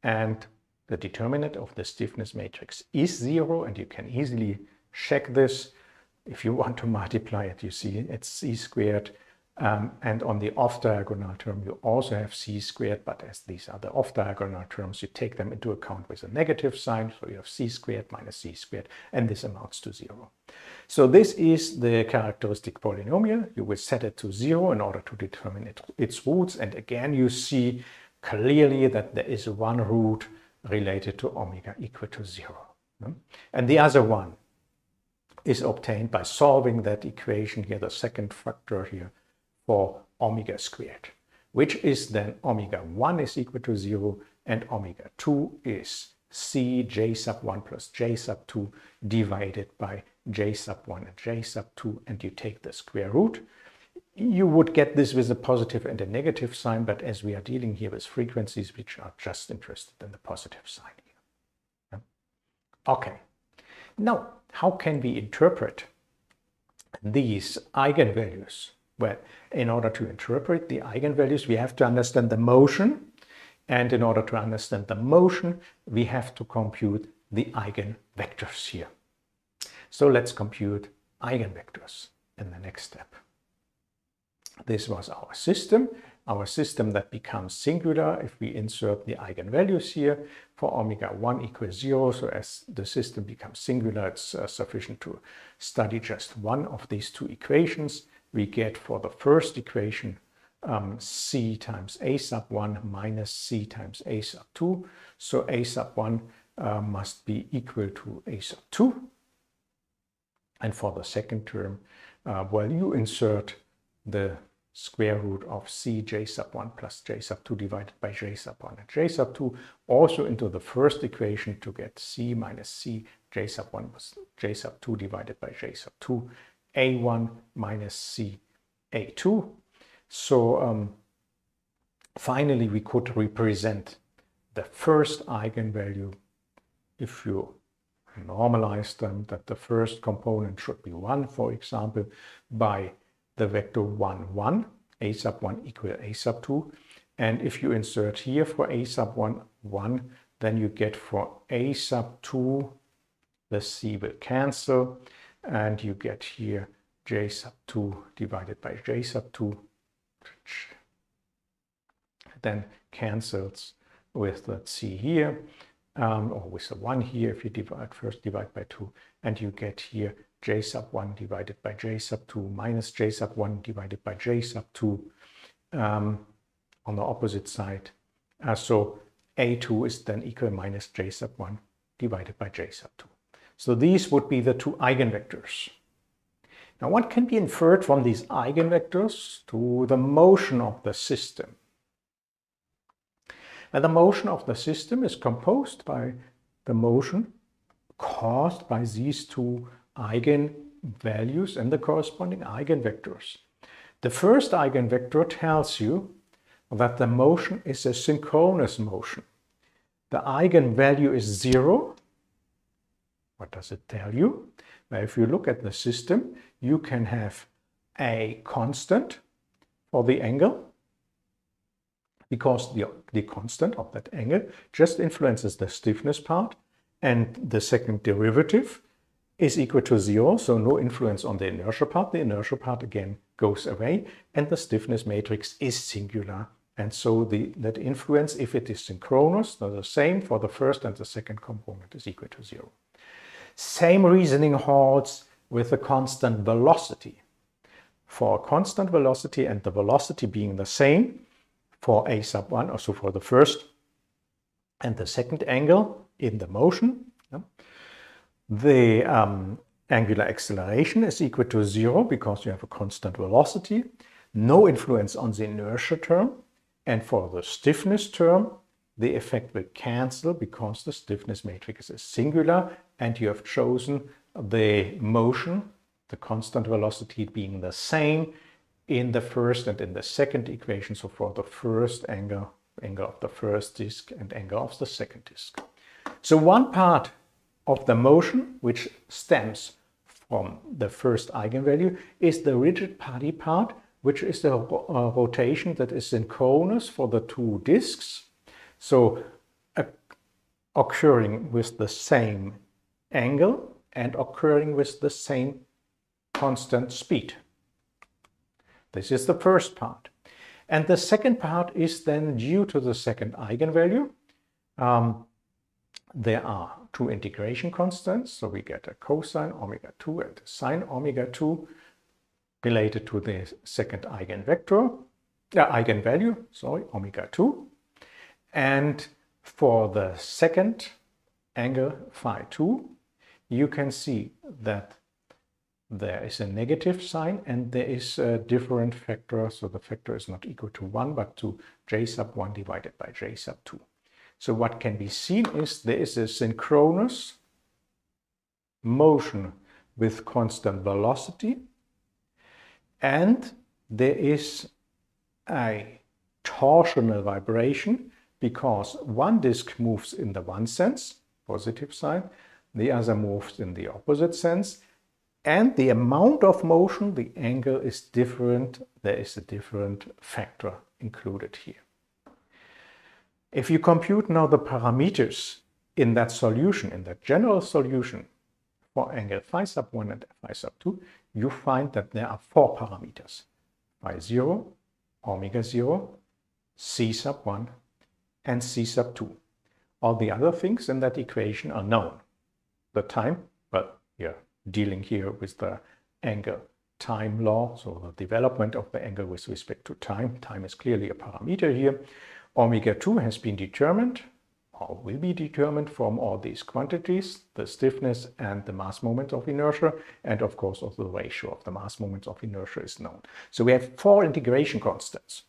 And the determinant of the stiffness matrix is 0, and you can easily check this. If you want to multiply it, you see it's c squared. And on the off-diagonal term, you also have c squared, but as these are the off-diagonal terms, you take them into account with a negative sign. So you have c squared minus c squared, and this amounts to 0. So this is the characteristic polynomial. You will set it to 0 in order to determine its roots. And again, you see clearly that there is one root related to omega equal to 0. And the other one is obtained by solving that equation here, the second factor here, for omega squared, which is then omega 1 is equal to 0 and omega 2 is c j sub 1 plus j sub 2 divided by j sub 1 and j sub 2, and you take the square root. You would get this with a positive and a negative sign, but as we are dealing here with frequencies which are just interested in the positive sign here. Okay, now how can we interpret these eigenvalues? Well, in order to interpret the eigenvalues, we have to understand the motion. And in order to understand the motion, we have to compute the eigenvectors here. So let's compute eigenvectors in the next step. This was our system that becomes singular if we insert the eigenvalues here for omega 1 equals 0. So as the system becomes singular, it's sufficient to study just one of these 2 equations. We get for the first equation c times a sub 1 minus c times a sub 2. So a sub 1 must be equal to a sub 2. And for the second term, well, you insert the square root of c j sub 1 plus j sub 2 divided by j sub 1 and j sub 2 also into the first equation to get c minus c j sub 1 plus j sub 2 divided by j sub 2, a1 minus c a2. So finally we could represent the first eigenvalue, if you normalize them, that the first component should be 1, for example, by the vector 1, 1, a sub 1 equal a sub 2. And if you insert here for a sub 1, 1, then you get for a sub 2, the c will cancel, and you get here j sub 2 divided by j sub 2, which then cancels with the c here, or with the 1 here if you first divide by 2, and you get here j sub 1 divided by j sub 2 minus j sub 1 divided by j sub 2 on the opposite side. So a2 is then equal minus j sub 1 divided by j sub 2. So these would be the 2 eigenvectors. Now what can be inferred from these eigenvectors to the motion of the system? Now the motion of the system is composed by the motion caused by these 2 eigenvalues and the corresponding eigenvectors. The first eigenvector tells you that the motion is a synchronous motion. The eigenvalue is 0. What does it tell you? Well, if you look at the system, you can have a constant for the angle, because the constant of that angle just influences the stiffness part, and the second derivative is equal to 0, so no influence on the inertia part. The inertia part again goes away, and the stiffness matrix is singular And so that influence, if it is synchronous, the same for the first and the second component is equal to 0. Same reasoning holds with the constant velocity. For a constant velocity and the velocity being the same for a sub 1, also for the first and the second angle in the motion, the angular acceleration is equal to 0 because you have a constant velocity, no influence on the inertia term, and for the stiffness term, the effect will cancel because the stiffness matrix is singular and you have chosen the motion, the constant velocity being the same in the first and in the second equation. So for the first angle of the first disk and angle of the second disk. So one part of the motion which stems from the first eigenvalue is the rigid body part, which is the rotation that is synchronous for the two disks. So occurring with the same angle and occurring with the same constant speed. This is the first part. And the second part is then due to the second eigenvalue. There are two integration constants, so we get a cosine omega 2 and a sine omega 2 related to the second eigenvalue, omega 2. And for the second angle phi 2, you can see that there is a negative sign and there is a different factor. So the factor is not equal to 1, but to j sub 1 divided by j sub 2. So what can be seen is there is a synchronous motion with constant velocity, and there is a torsional vibration because one disk moves in the one sense, positive sign, the other moves in the opposite sense, and the amount of motion, the angle is different. There is a different factor included here. If you compute now the parameters in that solution, in that general solution for angle phi sub 1 and phi sub 2, you find that there are 4 parameters: phi 0, omega 0, c sub 1, and c sub 2. All the other things in that equation are known. The time, well, you're dealing here with the angle time law, so the development of the angle with respect to time. Time is clearly a parameter here. Omega 2 has been determined, or will be determined from all these quantities, the stiffness and the mass moment of inertia, and of course also the ratio of the mass moments of inertia is known. So we have 4 integration constants.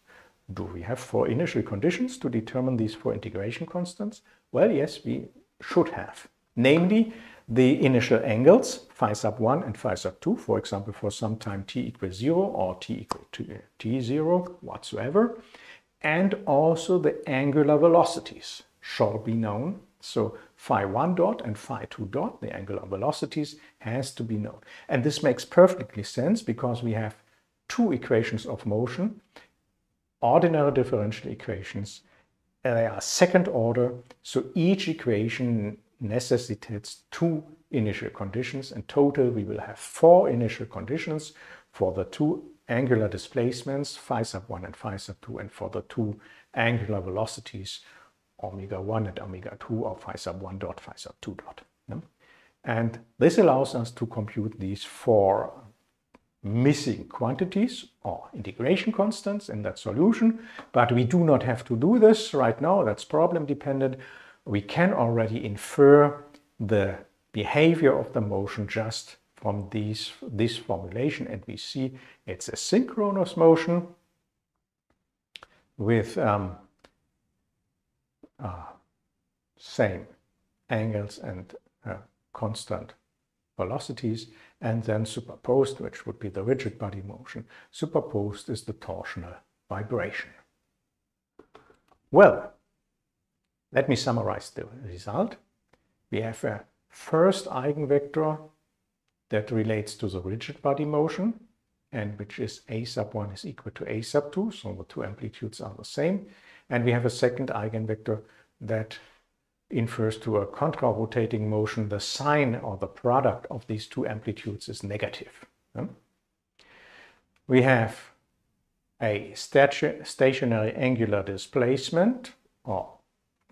Do we have 4 initial conditions to determine these 4 integration constants? Well, yes, we should have. Namely, the initial angles, phi sub 1 and phi sub 2, for example, for some time t equals 0 or t equal to t0 whatsoever, and also the angular velocities shall be known. So phi 1 dot and phi 2 dot, the angular velocities, has to be known. And this makes perfectly sense because we have 2 equations of motion, ordinary differential equations. They are second order, so each equation necessitates 2 initial conditions. In total, we will have 4 initial conditions for the 2 angular displacements, phi sub 1 and phi sub 2, and for the 2 angular velocities, omega 1 and omega 2, or phi sub 1 dot, phi sub 2 dot. And this allows us to compute these 4 missing quantities or integration constants in that solution, but we do not have to do this right now. That's problem dependent. We can already infer the behavior of the motion just from this formulation, and we see it's a synchronous motion with same angles and constant velocities, and then superposed, which would be the rigid body motion, superposed is the torsional vibration. Well, let me summarize the result. We have a first eigenvector that relates to the rigid body motion, and which is a sub 1 is equal to a sub 2, so the 2 amplitudes are the same. And we have a second eigenvector that infers to a contra-rotating motion. The sign or the product of these 2 amplitudes is negative. We have a stationary angular displacement,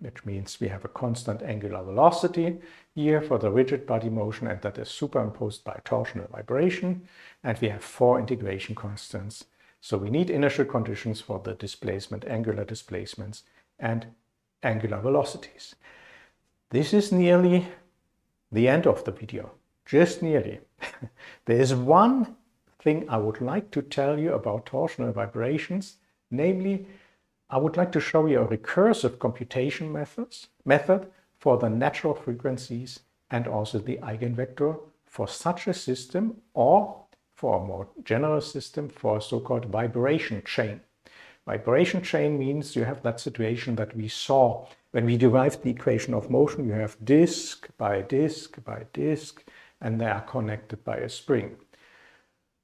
which means we have a constant angular velocity here for the rigid body motion, and that is superimposed by torsional vibration. And we have 4 integration constants. So we need initial conditions for the displacement, angular displacements, and angular velocities. This is nearly the end of the video, just nearly. There is one thing I would like to tell you about torsional vibrations, namely, I would like to show you a recursive computation method for the natural frequencies and also the eigenvector for such a system, or for a more general system for a so-called vibration chain. Vibration chain means you have that situation that we saw when we derived the equation of motion. You have disk by disk by disk, and they are connected by a spring.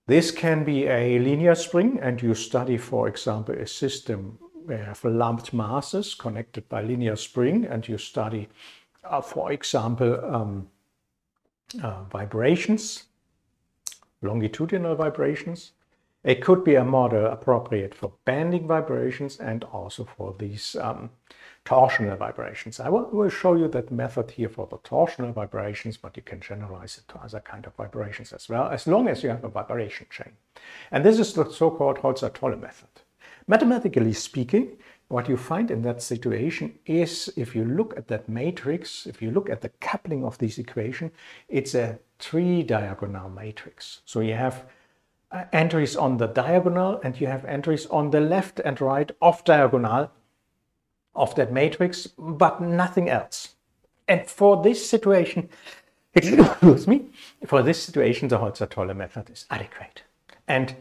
This can be a linear spring, and you study, for example, a system where you have lumped masses connected by linear spring, and you study, for example, vibrations, longitudinal vibrations. It could be a model appropriate for bending vibrations and also for these torsional vibrations. I will show you that method here for the torsional vibrations, but you can generalize it to other kind of vibrations as well, as long as you have a vibration chain. And this is the so-called Holzer-Tolle method. Mathematically speaking, what you find in that situation is, if you look at that matrix, if you look at the coupling of this equation, it's a 3-diagonal matrix. So you have entries on the diagonal, and you have entries on the left and right off diagonal of that matrix, but nothing else. And for this situation, excuse me, for this situation, the Holzer-Tolle method is adequate. And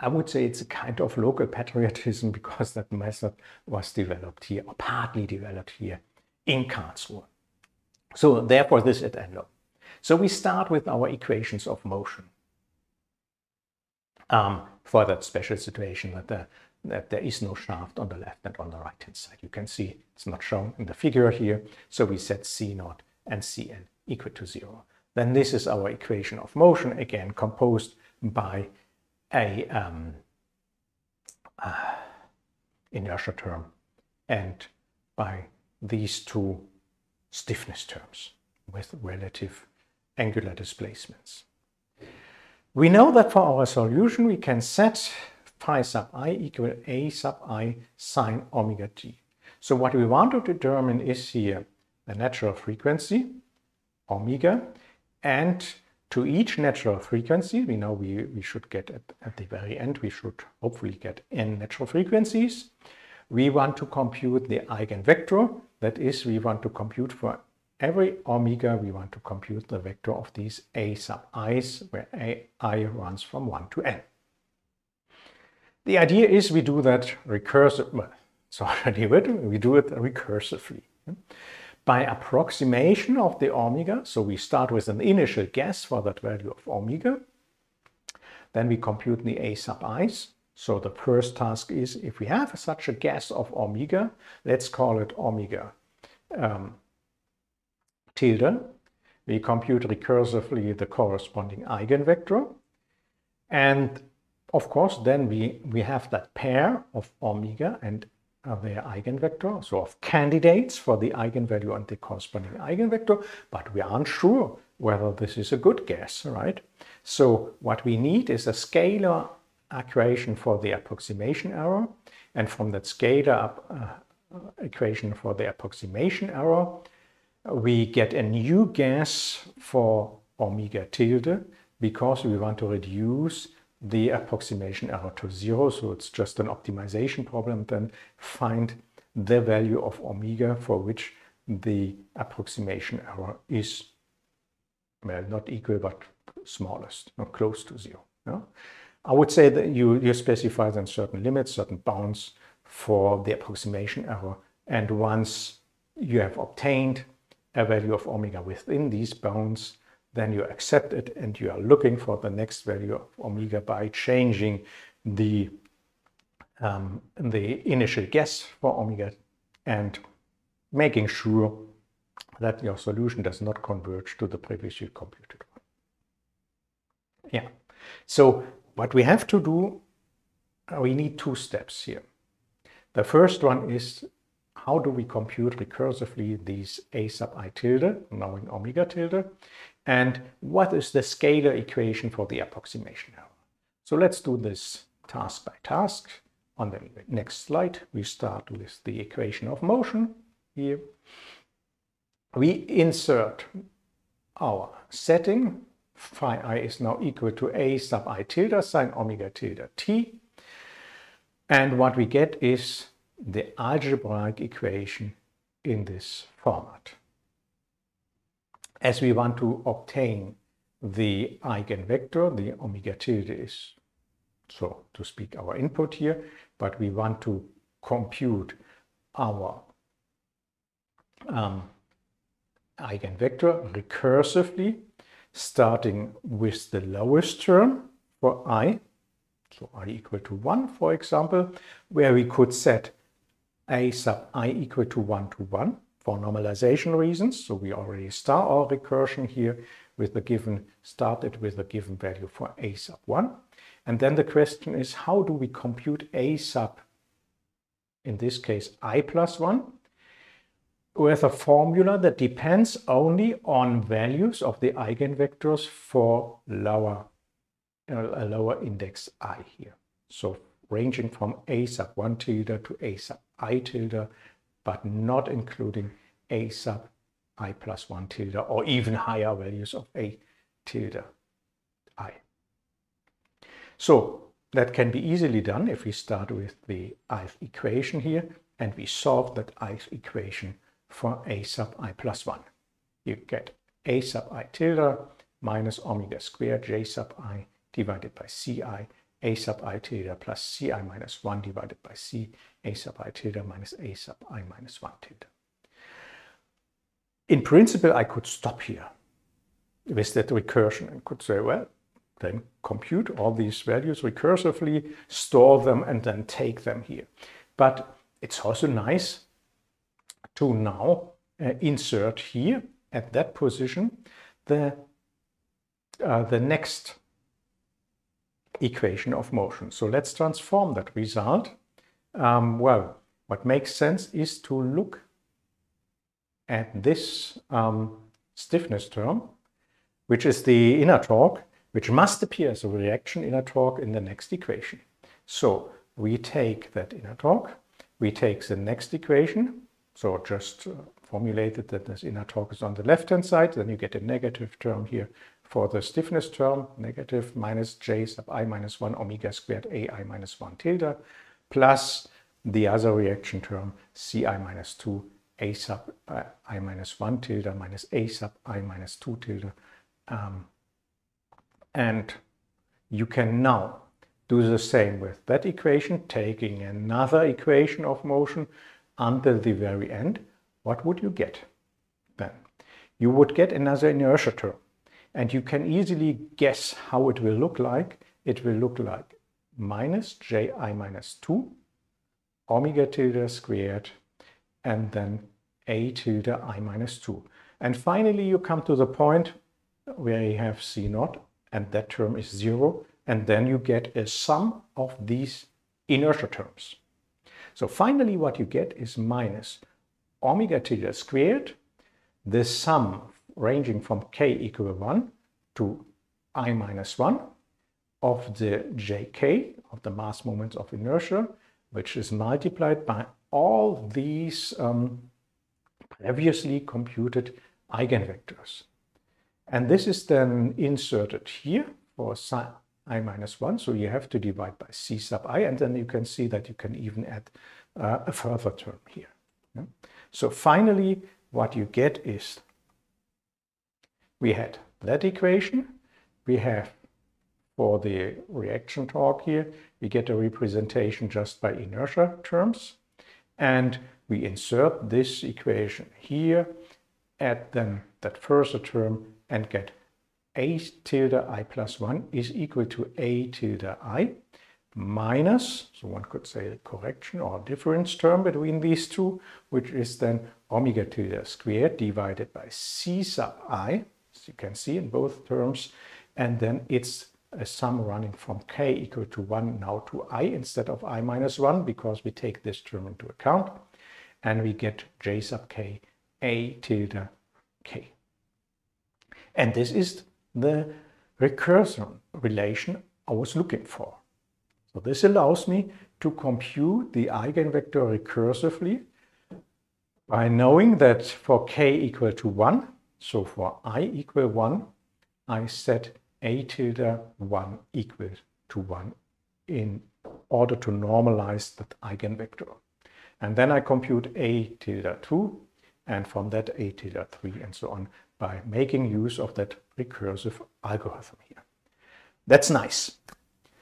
I would say it's a kind of local patriotism, because that method was developed here, or partly developed here in Karlsruhe. So therefore this at NLO. So we start with our equations of motion for that special situation that there is no shaft on the left and on the right hand side. You can see it's not shown in the figure here. So we set C0 and Cn equal to 0. Then this is our equation of motion, again composed by a inertia term and by these 2 stiffness terms with relative angular displacements. We know that for our solution we can set phi sub I equal a sub I sine omega t. So what we want to determine is here the natural frequency, omega, and to each natural frequency, we know we should get at the very end, we should hopefully get n natural frequencies. We want to compute the eigenvector, that is, we want to compute for every omega, we want to compute the vector of these a sub i's, where I runs from 1 to n. The idea is we do that recursively. Well, it's already written, we do it recursively. By approximation of the omega, so we start with an initial guess for that value of omega. Then we compute the a sub i's. So the first task is, if we have such a guess of omega, let's call it omega tilde. We compute recursively the corresponding eigenvector. And of course, then we have that pair of omega and their eigenvector, so of candidates for the eigenvalue and the corresponding eigenvector, but we aren't sure whether this is a good guess, right? So what we need is a scalar equation for the approximation error, and from that scalar equation for the approximation error, we get a new guess for omega tilde, because we want to reduce the approximation error to 0, so it's just an optimization problem. Then find the value of omega for which the approximation error is, well, not equal but smallest, not close to 0. No? I would say that you specify then certain limits, certain bounds for the approximation error, and once you have obtained a value of omega within these bounds, then you accept it and you are looking for the next value of omega by changing the initial guess for omega and making sure that your solution does not converge to the previously computed one. Yeah. So what we have to do we need two steps here. The first one is, how do we compute recursively these a sub I tilde, knowing omega tilde, and what is the scalar equation for the approximation error? So let's do this task by task. On the next slide, we start with the equation of motion here. We insert our setting. Phi I is now equal to a sub I tilde sine omega tilde t. And what we get is the algebraic equation in this format. As we want to obtain the eigenvector, the omega tilde is, so to speak, our input here, but we want to compute our eigenvector recursively, starting with the lowest term for I, so I equal to 1, for example, where we could set a sub I equal to 1 to 1 for normalization reasons. So we already start our recursion here with the given, started with the given value for a sub 1. And then the question is, how do we compute a sub, in this case, I plus 1, with a formula that depends only on values of the eigenvectors for a lower index I here. So ranging from a sub 1 tilde to a sub I tilde, but not including a sub I plus 1 tilde or even higher values of a tilde I. So that can be easily done if we start with the ith equation here and we solve that ith equation for a sub I plus 1. You get a sub I tilde minus omega squared j sub I divided by ci, a sub I tilde plus ci minus 1 divided by c, a sub I tilde minus a sub I minus 1 tilde. In principle, I could stop here with that recursion and could say, well, then compute all these values recursively, store them, and then take them here. But it's also nice to now insert here at that position the next equation of motion. So let's transform that result. Well, what makes sense is to look at this stiffness term, which is the inner torque, which must appear as a reaction inner torque in the next equation. So we take that inner torque, we take the next equation, so just formulated that this inner torque is on the left-hand side, then you get a negative term here for the stiffness term, negative minus j sub I minus 1 omega squared ai minus 1 tilde, plus the other reaction term ci minus 2 a sub I minus 1 tilde minus a sub I minus 2 tilde. And you can now do the same with that equation, taking another equation of motion until the very end. What would you get then? You would get another inertia term. And you can easily guess how it will look like. It will look like minus ji minus 2 omega tilde squared and then a tilde I minus 2. And finally you come to the point where you have C naught and that term is 0, and then you get a sum of these inertia terms. So finally what you get is minus omega tilde squared, the sum ranging from k equal 1 to I minus 1 of the jk, of the mass moments of inertia, which is multiplied by all these previously computed eigenvectors. And this is then inserted here for psi I minus 1, so you have to divide by c sub I, and then you can see that you can even add a further term here. Yeah? So finally, what you get is, we had that equation, we have for the reaction torque here, we get a representation just by inertia terms, and we insert this equation here, add then that further term, and get a tilde I plus 1 is equal to a tilde I minus, so one could say a correction or difference term between these two, which is then omega tilde squared divided by c sub I, as you can see in both terms, and then its a sum running from k equal to 1 now to I instead of I minus 1, because we take this term into account, and we get j sub k a tilde k. And this is the recursion relation I was looking for. So this allows me to compute the eigenvector recursively by knowing that for k equal to 1, so for I equal 1, I set a tilde 1 equal to 1 in order to normalize that eigenvector. And then I compute a tilde 2, and from that a tilde 3, and so on, by making use of that recursive algorithm here. That's nice.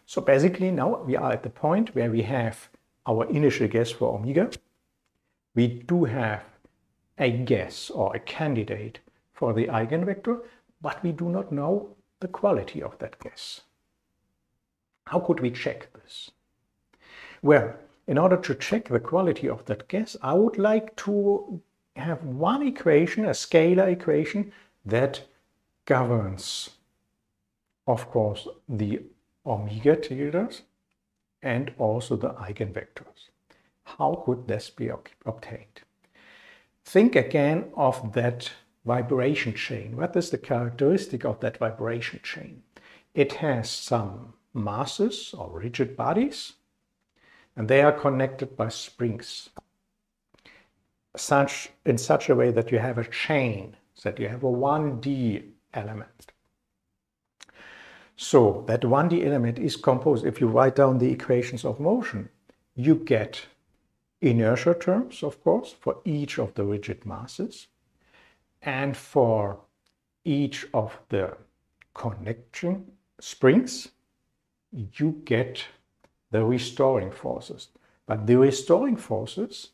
So basically now we are at the point where we have our initial guess for omega. We do have a guess or a candidate for the eigenvector, but we do not know the quality of that guess. How could we check this? Well, in order to check the quality of that guess, I would like to have one equation, a scalar equation, that governs, of course, the omega tildes and also the eigenvectors. How could this be obtained? Think again of that vibration chain. What is the characteristic of that vibration chain? It has some masses or rigid bodies, and they are connected by springs in such a way that you have a chain, that you have a 1D element. So that 1D element is composed, if you write down the equations of motion, you get inertia terms, of course, for each of the rigid masses, and for each of the connection springs, you get the restoring forces. But the restoring forces,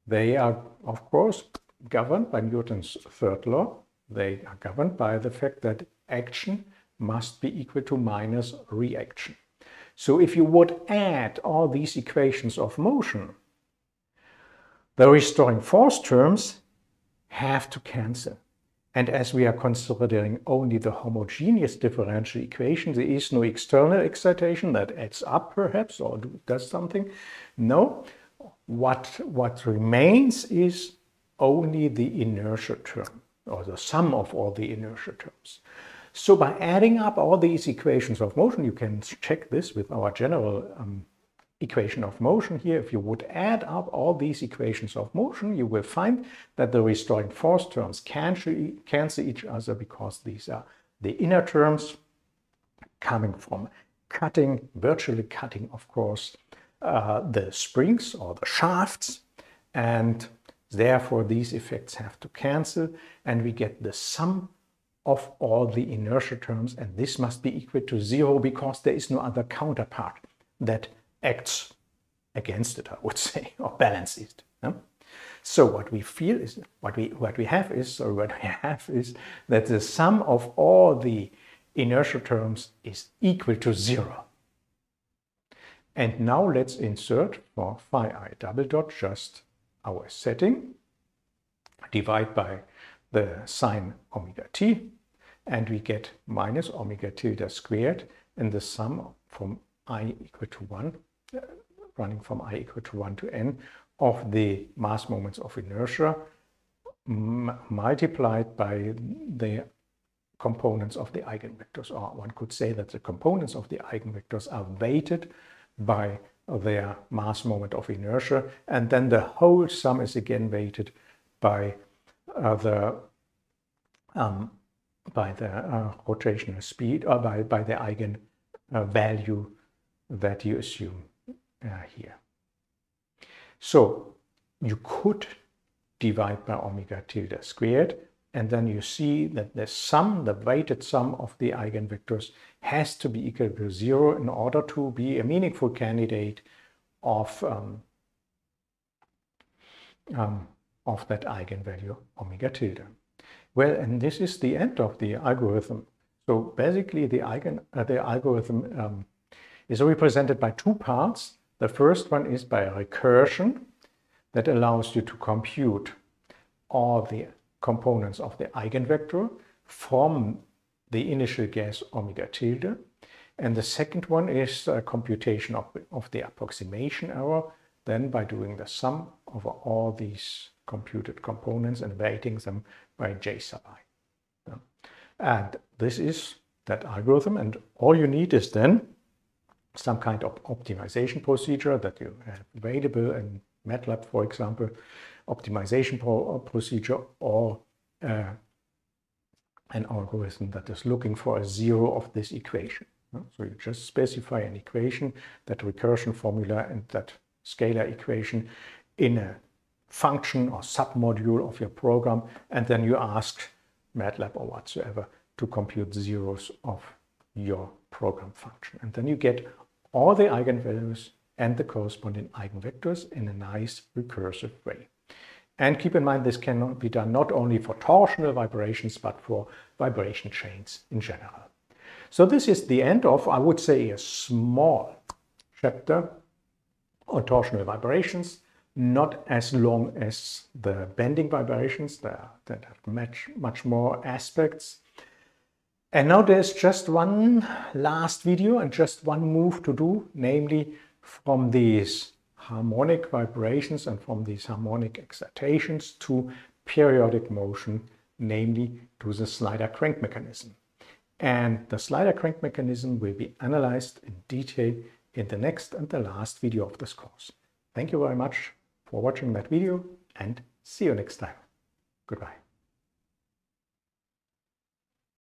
they are, of course, governed by Newton's third law. They are governed by the fact that action must be equal to minus reaction. So if you would add all these equations of motion, the restoring force terms have to cancel. And as we are considering only the homogeneous differential equation, there is no external excitation that adds up perhaps or does something. No, what remains is only the inertia term, or the sum of all the inertia terms. So by adding up all these equations of motion, you can check this with our general equation of motion here. If you would add up all these equations of motion, you will find that the restoring force terms cancel each other, because these are the inner terms coming from cutting, virtually cutting, of course, the springs or the shafts, and therefore these effects have to cancel, and we get the sum of all the inertia terms, and this must be equal to 0 because there is no other counterpart that acts against it, I would say, or balances it. Yeah? So what we feel is, what we have is that the sum of all the inertia terms is equal to 0. And now let's insert for phi I double dot just our setting, divide by the sine omega t, and we get minus omega tilde squared in the sum from I equal to 1, running from I equal to 1 to n, of the mass moments of inertia multiplied by the components of the eigenvectors. Or one could say that the components of the eigenvectors are weighted by their mass moment of inertia, and then the whole sum is again weighted by the rotational speed, or by the eigen value that you assume here. So you could divide by omega tilde squared, and then you see that the sum, the weighted sum of the eigenvectors, has to be equal to 0 in order to be a meaningful candidate of that eigenvalue omega tilde. Well, and this is the end of the algorithm. So basically the algorithm is represented by two parts. The first one is by recursion, that allows you to compute all the components of the eigenvector from the initial guess omega tilde. And the second one is a computation of the approximation error, then by doing the sum over all these computed components and weighting them by j sub I. And this is that algorithm, and all you need is then some kind of optimization procedure that you have available in MATLAB, for example, optimization procedure, or an algorithm that is looking for a zero of this equation. So you just specify an equation, that recursion formula and that scalar equation in a function or submodule of your program, and then you ask MATLAB or whatsoever to compute zeros of your program function. And then you get all the eigenvalues and the corresponding eigenvectors in a nice recursive way. And keep in mind, this can be done not only for torsional vibrations, but for vibration chains in general. So this is the end of, I would say, a small chapter on torsional vibrations, not as long as the bending vibrations that have much more aspects. And now there's just one last video and just one move to do, namely from these harmonic vibrations and from these harmonic excitations to periodic motion, namely to the slider crank mechanism. And the slider crank mechanism will be analyzed in detail in the next and the last video of this course. Thank you very much for watching that video, and see you next time. Goodbye.